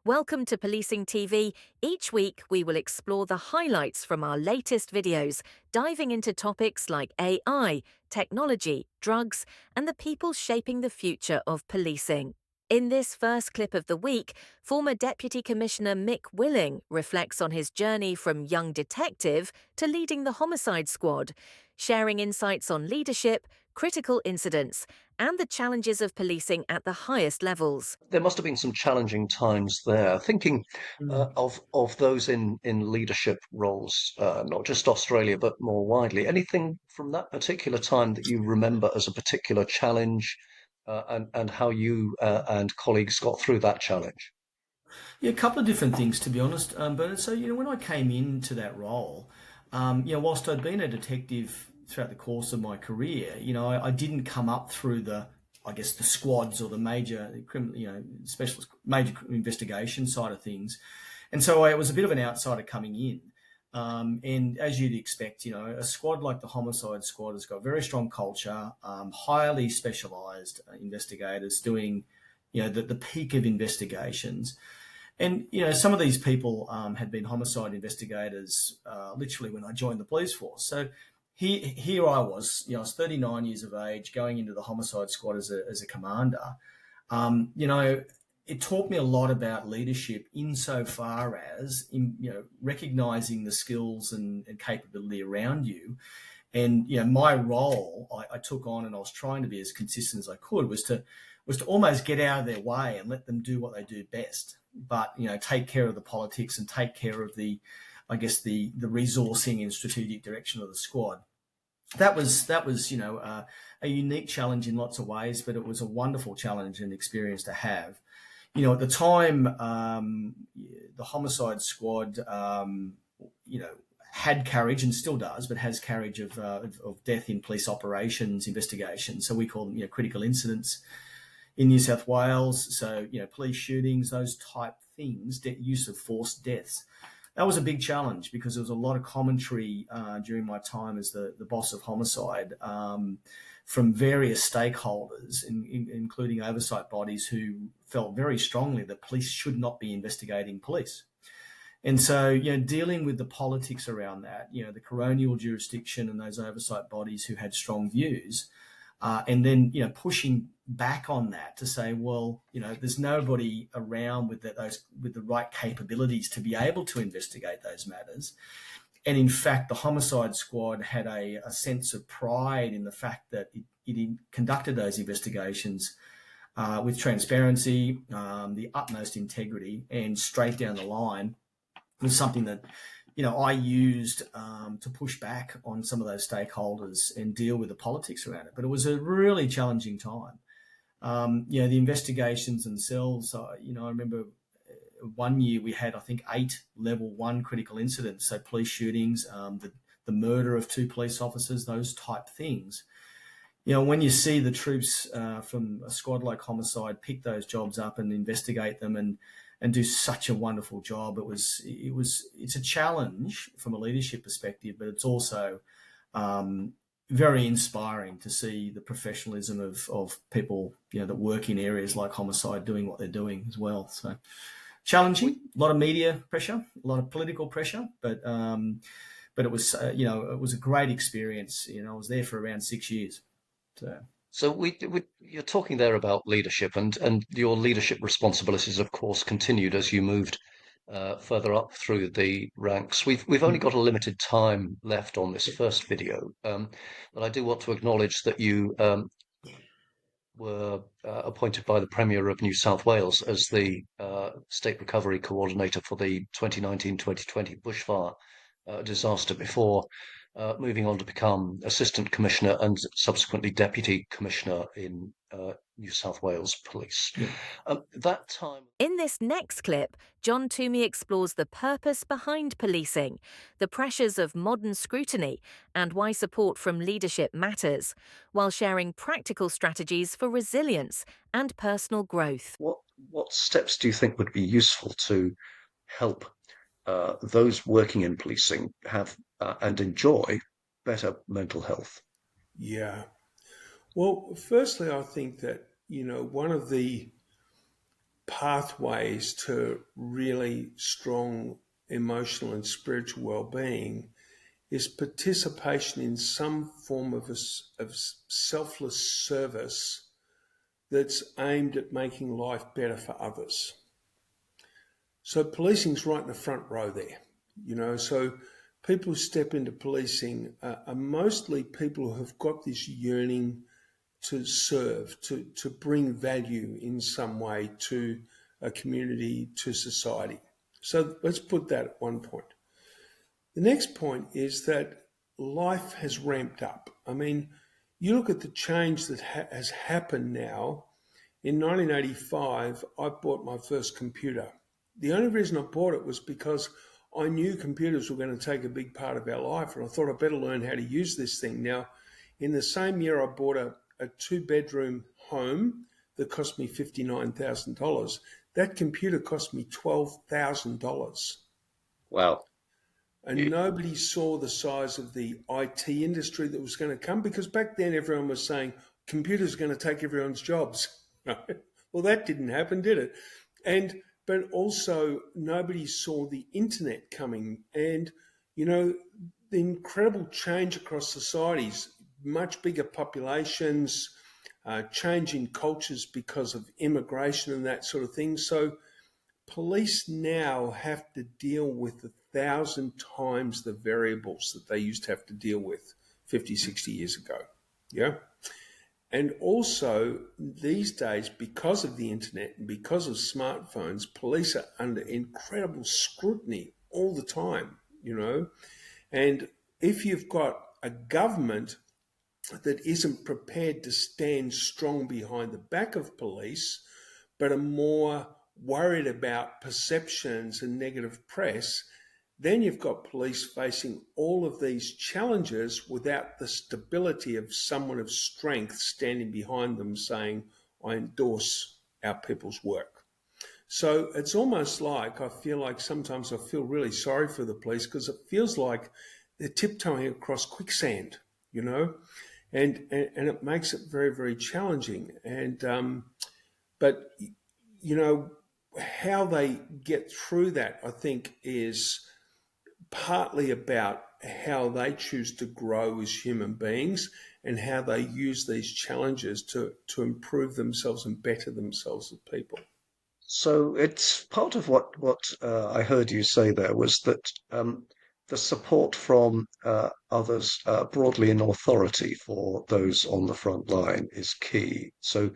Welcome to Policing TV. Each week, we will explore the highlights from our latest videos, diving into topics like AI, technology, drugs, and the people shaping the future of policing. In this first clip of the week, former Deputy Commissioner Mick Willing reflects on his journey from young detective to leading the Homicide Squad, sharing insights on leadership, critical incidents, and the challenges of policing at the highest levels. There must have been some challenging times there. Thinking Mm. of those in leadership roles, not just Australia but more widely. Anything from that particular time that you remember as a particular challenge, and how you and colleagues got through that challenge? Yeah, a couple of different things, to be honest, Bernard. So, when I came into that role, whilst I'd been a detective throughout the course of my career, I didn't come up through the squads or the major criminal, specialist major investigation side of things. And so I was a bit of an outsider coming in. And as you'd expect, a squad like the Homicide Squad has got very strong culture, highly specialised investigators doing, the peak of investigations. And, some of these people had been homicide investigators literally when I joined the police force. So here I was, I was 39 years of age, going into the Homicide Squad as a commander. It taught me a lot about leadership insofar as, recognising the skills and capability around you. And, my role I took on, and I was trying to be as consistent as I could, was to almost get out of their way and let them do what they do best. But, take care of the politics and take care of the resourcing and strategic direction of the squad. That was a unique challenge in lots of ways, but it was a wonderful challenge and experience to have. At the time, the Homicide Squad, had carriage and still does, but has carriage of death in police operations investigations. So we call them, critical incidents in New South Wales. So, police shootings, those type things, use of force deaths. That was a big challenge because there was a lot of commentary during my time as the boss of homicide from various stakeholders, including oversight bodies who felt very strongly that police should not be investigating police. And so, dealing with the politics around that, the coronial jurisdiction and those oversight bodies who had strong views, and then, pushing back on that to say, well, there's nobody around with the right capabilities to be able to investigate those matters. And in fact, the Homicide Squad had a sense of pride in the fact that it conducted those investigations with transparency, the utmost integrity, and straight down the line. Was something that, I used to push back on some of those stakeholders and deal with the politics around it. But it was a really challenging time. The investigations themselves, I remember one year we had, I think, 8 level 1 critical incidents. So police shootings, the murder of 2 police officers, those type things. When you see the troops from a squad like Homicide pick those jobs up and investigate them and do such a wonderful job, it's a challenge from a leadership perspective, but it's also very inspiring to see the professionalism of people, that work in areas like homicide doing what they're doing as well. So challenging, a lot of media pressure, a lot of political pressure, but it was, it was a great experience. I was there for around 6 years. So you're talking there about leadership, and your leadership responsibilities, of course, continued as you moved further up through the ranks. We've only got a limited time left on this first video, but I do want to acknowledge that you were appointed by the Premier of New South Wales as the State Recovery Coordinator for the 2019-2020 bushfire disaster before moving on to become Assistant Commissioner and subsequently Deputy Commissioner in New South Wales Police. Yeah. That time. In this next clip, John Toomey explores the purpose behind policing, the pressures of modern scrutiny, and why support from leadership matters, while sharing practical strategies for resilience and personal growth. What steps do you think would be useful to help those working in policing have and enjoy better mental health? Yeah. Well, firstly, I think that, one of the pathways to really strong emotional and spiritual well-being is participation in some form of selfless service that's aimed at making life better for others. So policing's right in the front row there, so people who step into policing are mostly people who have got this yearning to serve, to bring value in some way to a community, to society. So let's put that at one point. The next point is that life has ramped up. I mean, you look at the change that has happened now. In 1985, I bought my first computer. The only reason I bought it was because I knew computers were going to take a big part of our life, and I thought I'd better learn how to use this thing. Now, in the same year, I bought a two-bedroom home that cost me $59,000. That computer cost me $12,000. Wow. And nobody saw the size of the IT industry that was going to come, because back then everyone was saying computers are going to take everyone's jobs. Well, that didn't happen, did it? But also nobody saw the internet coming, and, the incredible change across societies, much bigger populations, changing cultures because of immigration and that sort of thing. So police now have to deal with 1,000 times the variables that they used to have to deal with 50, 60 years ago. Yeah. And also these days, because of the internet and because of smartphones, police are under incredible scrutiny all the time, And if you've got a government that isn't prepared to stand strong behind the back of police, but are more worried about perceptions and negative press, then you've got police facing all of these challenges without the stability of someone of strength standing behind them saying, I endorse our people's work. So it's almost like, I feel like sometimes I feel really sorry for the police, because it feels like they're tiptoeing across quicksand, and it makes it very, very challenging. But how they get through that, I think, is partly about how they choose to grow as human beings and how they use these challenges to improve themselves and better themselves as people. So it's part of what I heard you say there was that the support from others broadly in authority for those on the front line is key. So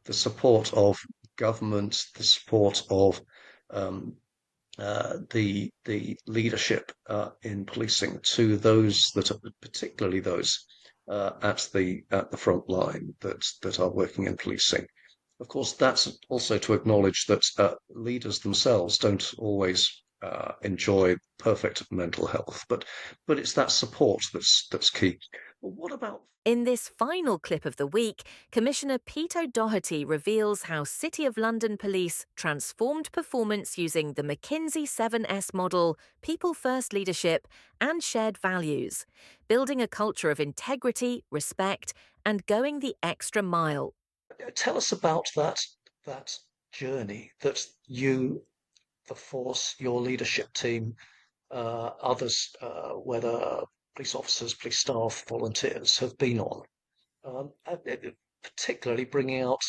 the support of government, the support of the leadership in policing to those that are particularly those at the front line that are working in policing. Of course, that's also to acknowledge that leaders themselves don't always enjoy perfect mental health, but it's that support that's key. Well, what about? In this final clip of the week, Commissioner Pete Doherty reveals how City of London Police transformed performance using the McKinsey 7S model, people-first leadership, and shared values, building a culture of integrity, respect, and going the extra mile. Tell us about that journey that you, the force, your leadership team, others, whether police officers, police staff, volunteers, have been on. Particularly bringing out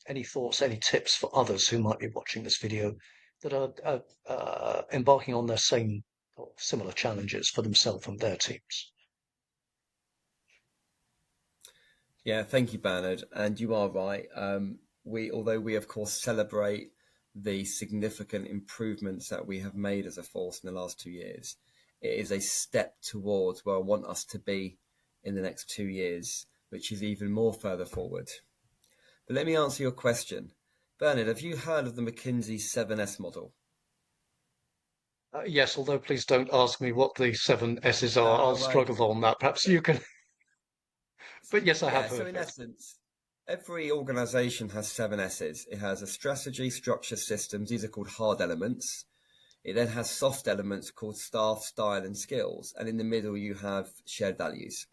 any thoughts, any tips for others who might be watching this video that are embarking on their same or similar challenges for themselves and their teams. Yeah, thank you, Bernard. And you are right. Although we of course celebrate the significant improvements that we have made as a force in the last 2 years, it is a step towards where I want us to be in the next 2 years, which is even more further forward. But let me answer your question. Bernard, have you heard of the McKinsey 7S model? Yes, although please don't ask me what the 7 S's are. I'll struggle on that. Perhaps you can. But yes, I have heard. So in essence, every organisation has 7 S's. It has a strategy, structure, systems. These are called hard elements. It then has soft elements called staff, style, and skills. And in the middle, you have shared values.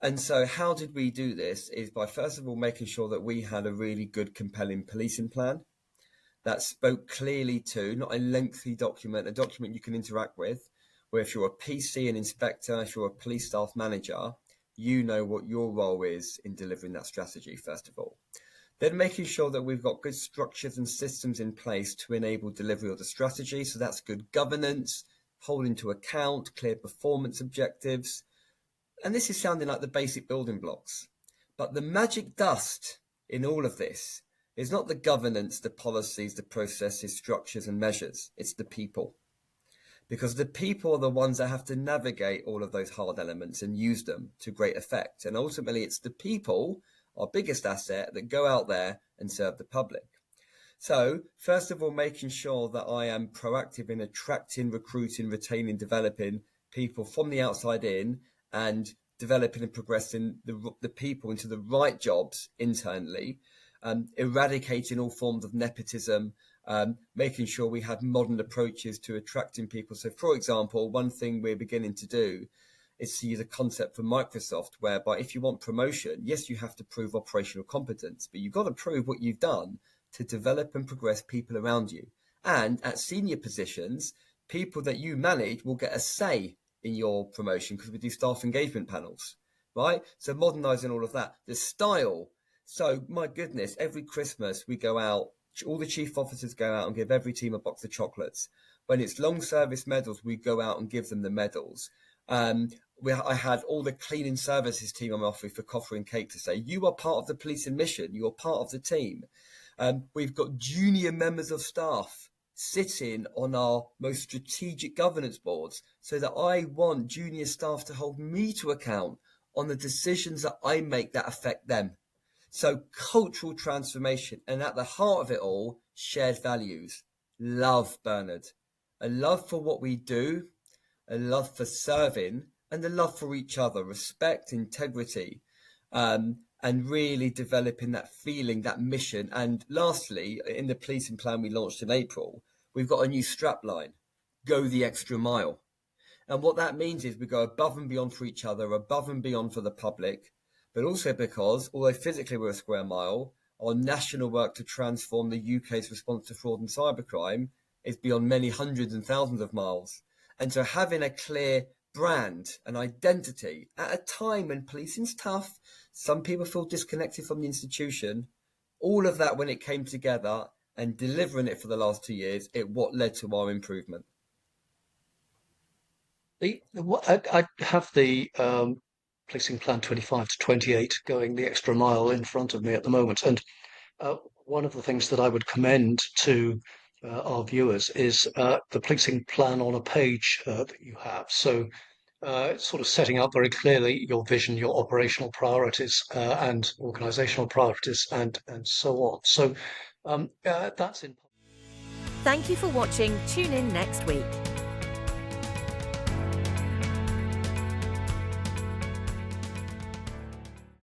And so how did we do this is by, first of all, making sure that we had a really good, compelling policing plan. that spoke clearly to, not a lengthy document, a document you can interact with, where if you're a PC, an inspector, if you're a police staff manager, you know what your role is in delivering that strategy, first of all. Then making sure that we've got good structures and systems in place to enable delivery of the strategy. So that's good governance, holding to account, clear performance objectives. And this is sounding like the basic building blocks. But the magic dust in all of this is not the governance, the policies, the processes, structures and measures. It's the people. Because the people are the ones that have to navigate all of those hard elements and use them to great effect. And ultimately, it's the people, our biggest asset, that go out there and serve the public. So, first of all, making sure that I am proactive in attracting, recruiting, retaining, developing people from the outside in, and developing and progressing the people into the right jobs internally, eradicating all forms of nepotism, making sure we have modern approaches to attracting people. So, for example, one thing we're beginning to do is to use a concept from Microsoft whereby if you want promotion, yes, you have to prove operational competence, but you've got to prove what you've done to develop and progress people around you. And at senior positions, people that you manage will get a say in your promotion because we do staff engagement panels, right? So modernising all of that. The style. So, my goodness, every Christmas we go out, all the chief officers go out and give every team a box of chocolates. When it's long service medals, we go out and give them the medals. I had all the cleaning services team I'm offering for coffee and cake to say, you are part of the policing mission, you are part of the team. We've got junior members of staff sitting on our most strategic governance boards so that I want junior staff to hold me to account on the decisions that I make that affect them. So cultural transformation, and at the heart of it all, shared values. Love, Bernard. A love for what we do, a love for serving, and a love for each other, respect, integrity, and really developing that feeling, that mission. And lastly, in the policing plan we launched in April, we've got a new strap line, go the extra mile. And what that means is we go above and beyond for each other, above and beyond for the public, but also because, although physically we're a square mile, our national work to transform the UK's response to fraud and cybercrime is beyond many hundreds and thousands of miles. And so having a clear brand and identity at a time when policing's tough, some people feel disconnected from the institution, all of that when it came together and delivering it for the last 2 years, it what led to our improvement. I have the Policing Plan 25 to 28 going the extra mile in front of me at the moment. And one of the things that I would commend to our viewers is the policing plan on a page that you have. So sort of setting out very clearly your vision, your operational priorities and organisational priorities and so on. So that's in. Thank you for watching. Tune in next week.